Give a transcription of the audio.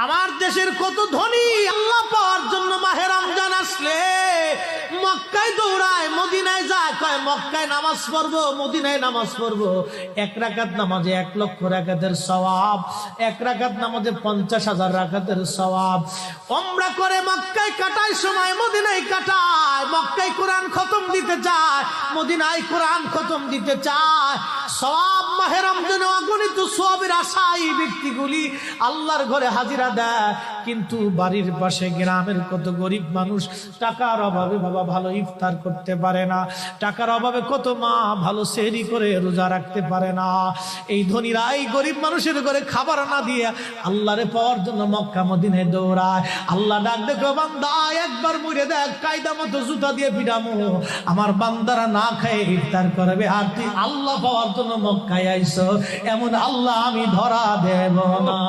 আমার দেশের কত ধনী আল্লাহ পাওয়ার জন্য মাহে রমজান আসলে মক্কায় দৌড়ায়, মদিনায় যায়, কয় মক্কায় নামাজ পড়বো, মদিনায় নামাজ পড়বো। 1 রাকাত নামাজে 1 লক্ষ রাকাতের সওয়াব, 1 রাকাত নামাজে 50,000 রাকাতের সওয়াব। উমরা করে মক্কায় কাটায় সময় মদিনায় কাটায়, মক্কায় কোরআন খতম দিতে চায়, মদিনায় কোরআন খতম দিতে চায়। সওয়াব মাহে রমজানে অগণিত সওয়াবের আশায় ব্যক্তিগুলি আল্লাহর ঘরে হাজিরা দেয়, কিন্তু বাড়ির পাশে গ্রামের কত গরিব মানুষ টাকার অভাবে বাবা ভালো ইফতার করতে পারে না, টাকার অভাবে কত মা ভালো সেহরি করে রোজা রাখতে পারে না। এই ধনীরা এই গরিব মানুষের ঘরে খাবার না দিয়ে আল্লাহরে পাওয়ার জন্য মক্কা মদিনায় দৌড়ায়। আল্লাহ ডাক দেখো, বান্দা একবার মরে দেখ, কায়দা মতো জুতা দিয়ে পিটামো, আমার বান্দারা না খায় ইফতার করবে, আর তুই আল্লাহ পাওয়ার জন্য মক্কায় আইছো, এমন আল্লাহ আমি ধরা দেব না।